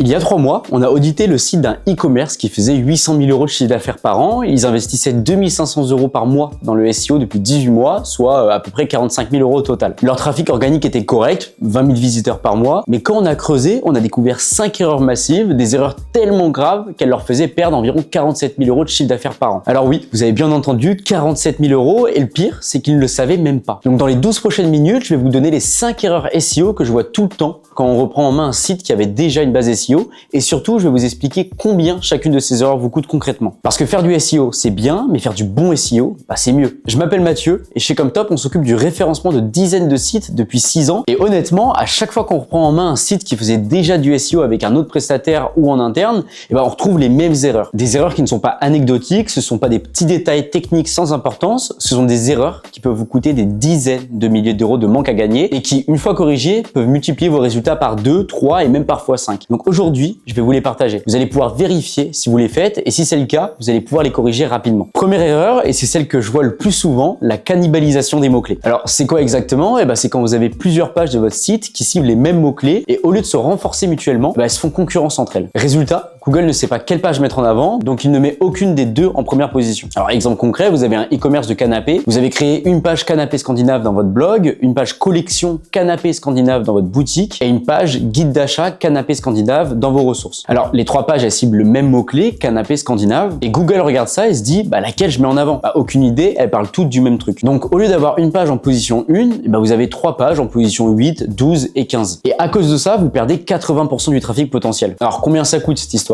Il y a 3 mois, on a audité le site d'un e-commerce qui faisait 800 000 € de chiffre d'affaires par an. Ils investissaient 2500 € par mois dans le SEO depuis 18 mois, soit à peu près 45 000 € au total. Leur trafic organique était correct, 20 000 visiteurs par mois, mais quand on a creusé, on a découvert 5 erreurs massives, des erreurs tellement graves qu'elles leur faisaient perdre environ 47 000 € de chiffre d'affaires par an. Alors oui, vous avez bien entendu, 47 000 €, et le pire, c'est qu'ils ne le savaient même pas. Donc dans les 12 prochaines minutes, je vais vous donner les 5 erreurs SEO que je vois tout le temps quand on reprend en main un site qui avait déjà une base SEO, et surtout, je vais vous expliquer combien chacune de ces erreurs vous coûte concrètement. Parce que faire du SEO, c'est bien, mais faire du bon SEO, c'est mieux. Je m'appelle Mathieu, et chez Comtop, on s'occupe du référencement de dizaines de sites depuis 6 ans, et honnêtement, à chaque fois qu'on reprend en main un site qui faisait déjà du SEO avec un autre prestataire ou en interne, on retrouve les mêmes erreurs. Des erreurs qui ne sont pas anecdotiques, ce ne sont pas des petits détails techniques sans importance, ce sont des erreurs qui peuvent vous coûter des dizaines de milliers d'euros de manque à gagner, et qui, une fois corrigées, peuvent multiplier vos résultats par 2, 3 et même parfois 5. Donc aujourd'hui, je vais vous les partager. Vous allez pouvoir vérifier si vous les faites et si c'est le cas, vous allez pouvoir les corriger rapidement. Première erreur, et c'est celle que je vois le plus souvent, la cannibalisation des mots-clés. Alors c'est quoi exactement? C'est quand vous avez plusieurs pages de votre site qui ciblent les mêmes mots-clés et au lieu de se renforcer mutuellement, elles se font concurrence entre elles. Résultat, Google ne sait pas quelle page mettre en avant, donc il ne met aucune des deux en première position. Alors exemple concret, vous avez un e-commerce de canapé, vous avez créé une page canapé scandinave dans votre blog, une page collection canapé scandinave dans votre boutique et une page guide d'achat canapé scandinave dans vos ressources. Alors les 3 pages elles ciblent le même mot-clé, canapé scandinave, et Google regarde ça et se dit laquelle je mets en avant? Aucune idée, elles parlent toutes du même truc. Donc au lieu d'avoir une page en position 1, vous avez 3 pages en position 8, 12 et 15. Et à cause de ça, vous perdez 80% du trafic potentiel. Alors combien ça coûte cette histoire?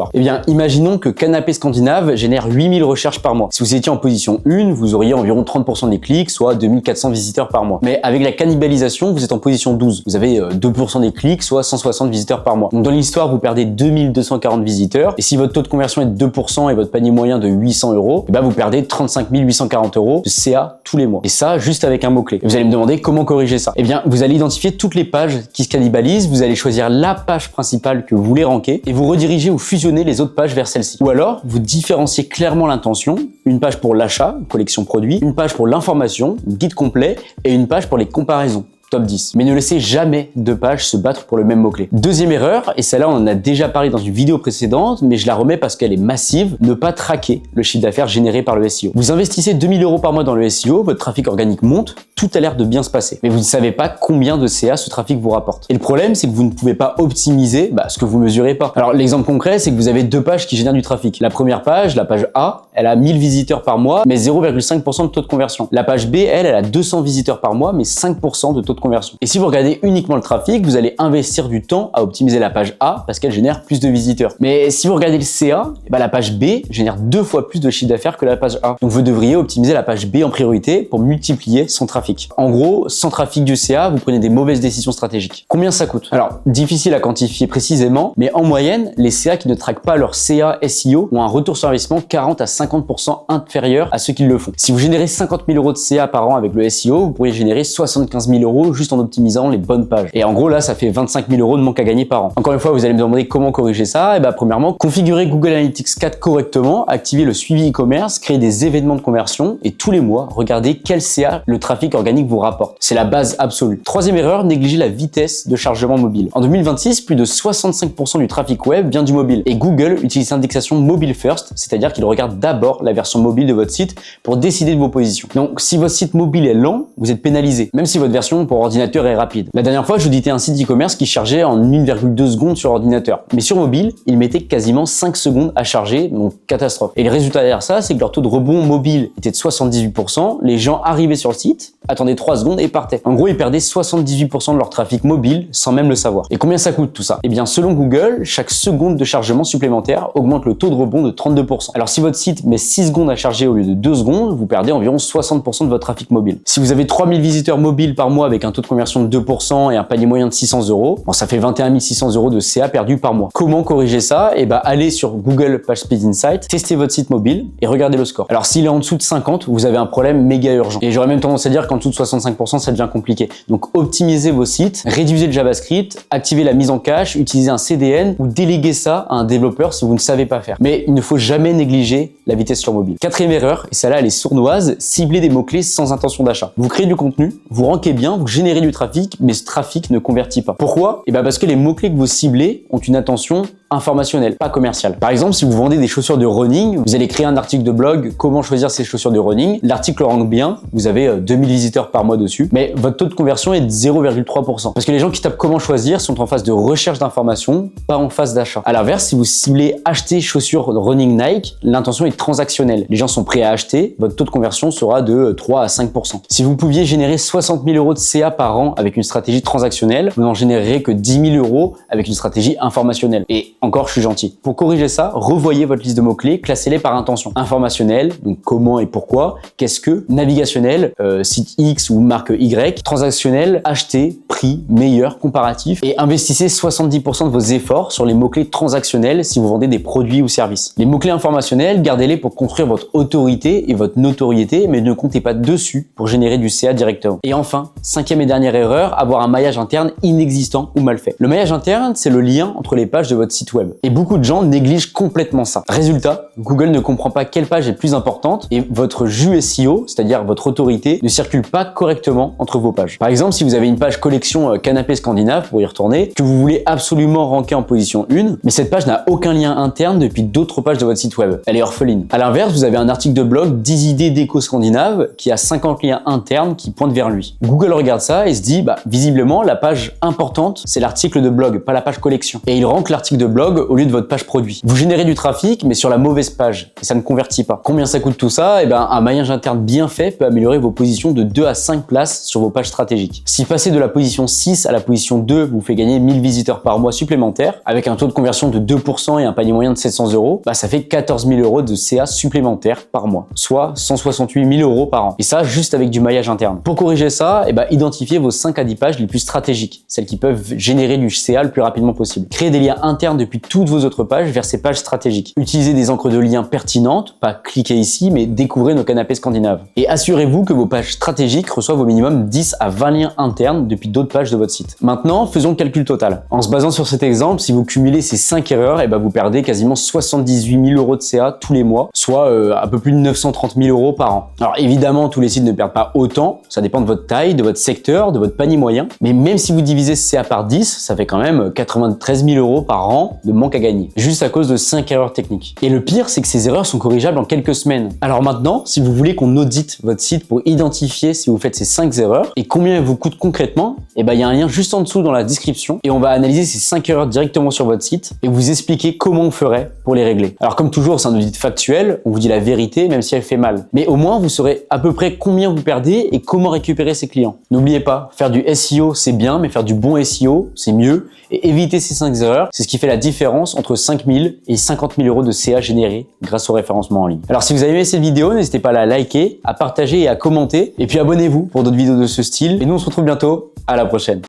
Imaginons que canapé scandinave génère 8000 recherches par mois. Si vous étiez en position 1, vous auriez environ 30% des clics, soit 2400 visiteurs par mois. Mais avec la cannibalisation, vous êtes en position 12. Vous avez 2% des clics, soit 160 visiteurs par mois. Donc dans l'histoire, vous perdez 2240 visiteurs. Et si votre taux de conversion est de 2% et votre panier moyen de 800 €, vous perdez 35 840 € de CA tous les mois. Et ça, juste avec un mot-clé. Vous allez me demander comment corriger ça. Vous allez identifier toutes les pages qui se cannibalisent, vous allez choisir la page principale que vous voulez ranker et vous rediriger ou fusionner les autres pages vers celle-ci. Ou alors, vous différenciez clairement l'intention, une page pour l'achat, collection produit, une page pour l'information, guide complet, et une page pour les comparaisons. Top 10. Mais ne laissez jamais 2 pages se battre pour le même mot-clé. Deuxième erreur, et celle-là on en a déjà parlé dans une vidéo précédente, mais je la remets parce qu'elle est massive, ne pas traquer le chiffre d'affaires généré par le SEO. Vous investissez 2000 € par mois dans le SEO, votre trafic organique monte, tout a l'air de bien se passer. Mais vous ne savez pas combien de CA ce trafic vous rapporte. Et le problème, c'est que vous ne pouvez pas optimiser ce que vous mesurez pas. Alors l'exemple concret, c'est que vous avez 2 pages qui génèrent du trafic. La première page, la page A, elle a 1000 visiteurs par mois, mais 0,5% de taux de conversion. La page B, elle a 200 visiteurs par mois, mais 5% de taux de conversion. Et si vous regardez uniquement le trafic, vous allez investir du temps à optimiser la page A parce qu'elle génère plus de visiteurs. Mais si vous regardez le CA, la page B génère 2 fois plus de chiffre d'affaires que la page A. Donc vous devriez optimiser la page B en priorité pour multiplier son trafic. En gros, sans trafic du CA, vous prenez des mauvaises décisions stratégiques. Combien ça coûte? Alors, difficile à quantifier précisément, mais en moyenne, les CA qui ne traquent pas leur CA SEO ont un retour sur investissement 40 à 50% inférieur à ceux qui le font. Si vous générez 50 000 € de CA par an avec le SEO, vous pourriez générer 75 000 € juste en optimisant les bonnes pages. Et en gros, là, ça fait 25 000 € de manque à gagner par an. Encore une fois, vous allez me demander comment corriger ça. Premièrement, configurer Google Analytics 4 correctement, activer le suivi e-commerce, créer des événements de conversion et tous les mois, regardez quel CA le trafic organique vous rapporte. C'est la base absolue. Troisième erreur, négliger la vitesse de chargement mobile. En 2026, plus de 65% du trafic web vient du mobile. Et Google utilise l'indexation mobile first, c'est-à-dire qu'il regarde d'abord la version mobile de votre site pour décider de vos positions. Donc, si votre site mobile est lent, vous êtes pénalisé, même si votre version pour ordinateur est rapide. La dernière fois, j'auditais un site e-commerce qui chargeait en 1,2 secondes sur ordinateur. Mais sur mobile, il mettait quasiment 5 secondes à charger, donc catastrophe. Et le résultat derrière ça, c'est que leur taux de rebond mobile était de 78%. Les gens arrivaient sur le site, attendaient 3 secondes et partaient. En gros, ils perdaient 78% de leur trafic mobile sans même le savoir. Et combien ça coûte tout ça? Selon Google, chaque seconde de chargement supplémentaire augmente le taux de rebond de 32%. Alors si votre site met 6 secondes à charger au lieu de 2 secondes, vous perdez environ 60% de votre trafic mobile. Si vous avez 3000 visiteurs mobiles par mois avec un taux de conversion de 2% et un panier moyen de 600 €, ça fait 21 600 € de CA perdu par mois. Comment corriger ça? Allez sur Google PageSpeed Insight, testez votre site mobile et regardez le score. Alors s'il est en dessous de 50, vous avez un problème méga urgent. Et j'aurais même tendance à dire qu'en dessous de 65%, ça devient compliqué. Donc optimisez vos sites, réduisez le JavaScript, activez la mise en cache, utilisez un CDN ou déléguez ça à un développeur si vous ne savez pas faire. Mais il ne faut jamais négliger la vitesse sur mobile. Quatrième erreur, et celle-là elle est sournoise, cibler des mots-clés sans intention d'achat. Vous créez du contenu, vous rankez bien, vous générez du trafic, mais ce trafic ne convertit pas. Pourquoi? Parce que les mots-clés que vous ciblez ont une intention informationnel, pas commercial. Par exemple, si vous vendez des chaussures de running, vous allez créer un article de blog « Comment choisir ces chaussures de running ». L'article rank bien, vous avez 2000 visiteurs par mois dessus, mais votre taux de conversion est de 0,3%. Parce que les gens qui tapent « Comment choisir » sont en phase de recherche d'informations, pas en phase d'achat. À l'inverse, si vous ciblez « Acheter chaussures de running Nike », l'intention est transactionnelle. Les gens sont prêts à acheter, votre taux de conversion sera de 3 à 5%. Si vous pouviez générer 60 000 euros de CA par an avec une stratégie transactionnelle, vous n'en générerez que 10 000 euros avec une stratégie informationnelle. Et encore, je suis gentil. Pour corriger ça, revoyez votre liste de mots-clés, classez-les par intention. Informationnel, donc comment et pourquoi, qu'est-ce que, navigationnel, site X ou marque Y, transactionnel, acheter, prix, meilleur, comparatif, et investissez 70% de vos efforts sur les mots-clés transactionnels si vous vendez des produits ou services. Les mots-clés informationnels, gardez-les pour construire votre autorité et votre notoriété, mais ne comptez pas dessus pour générer du CA directement. Et enfin, cinquième et dernière erreur, avoir un maillage interne inexistant ou mal fait. Le maillage interne, c'est le lien entre les pages de votre site web. Et beaucoup de gens négligent complètement ça. Résultat, Google ne comprend pas quelle page est plus importante et votre jus SEO, c'est-à-dire votre autorité, ne circule pas correctement entre vos pages. Par exemple, si vous avez une page collection canapé scandinave, pour y retourner, que vous voulez absolument ranker en position 1, mais cette page n'a aucun lien interne depuis d'autres pages de votre site web. Elle est orpheline. À l'inverse, vous avez un article de blog 10 idées déco scandinave qui a 50 liens internes qui pointent vers lui. Google regarde ça et se dit, visiblement, la page importante, c'est l'article de blog, pas la page collection. Et il rank l'article de blog au lieu de votre page produit. Vous générez du trafic, mais sur la mauvaise page, et ça ne convertit pas. Combien ça coûte tout ça? Un maillage interne bien fait peut améliorer vos positions de 2 à 5 places sur vos pages stratégiques. Si passer de la position 6 à la position 2 vous fait gagner 1000 visiteurs par mois supplémentaires, avec un taux de conversion de 2% et un panier moyen de 700 euros, ça fait 14 000 euros de CA supplémentaires par mois, soit 168 000 euros par an. Et ça, juste avec du maillage interne. Pour corriger ça, identifiez vos 5 à 10 pages les plus stratégiques, celles qui peuvent générer du CA le plus rapidement possible. Créez des liens internes depuis toutes vos autres pages vers ces pages stratégiques. Utilisez des encres de liens pertinentes, pas cliquez ici, mais découvrez nos canapés scandinaves. Et assurez-vous que vos pages stratégiques reçoivent au minimum 10 à 20 liens internes depuis d'autres pages de votre site. Maintenant, faisons le calcul total. En se basant sur cet exemple, si vous cumulez ces 5 erreurs, vous perdez quasiment 78 000 euros de CA tous les mois, soit un peu plus de 930 000 euros par an. Alors évidemment, tous les sites ne perdent pas autant, ça dépend de votre taille, de votre secteur, de votre panier moyen, mais même si vous divisez ce CA par 10, ça fait quand même 93 000 euros par an de manque à gagner, juste à cause de 5 erreurs techniques. Et le pire, c'est que ces erreurs sont corrigeables en quelques semaines. Alors maintenant, si vous voulez qu'on audite votre site pour identifier si vous faites ces 5 erreurs et combien elles vous coûtent concrètement, il y a un lien juste en dessous dans la description et on va analyser ces 5 erreurs directement sur votre site et vous expliquer comment on ferait pour les régler. Alors comme toujours, c'est un audit factuel, on vous dit la vérité même si elle fait mal. Mais au moins, vous saurez à peu près combien vous perdez et comment récupérer ces clients. N'oubliez pas, faire du SEO, c'est bien, mais faire du bon SEO, c'est mieux. Et éviter ces 5 erreurs, c'est ce qui fait la différence entre 5 000 et 50 000 euros de CA générés grâce au référencement en ligne. Alors si vous avez aimé cette vidéo, n'hésitez pas à la liker, à partager et à commenter. Et puis abonnez-vous pour d'autres vidéos de ce style. Et nous, on se retrouve bientôt. À la prochaine.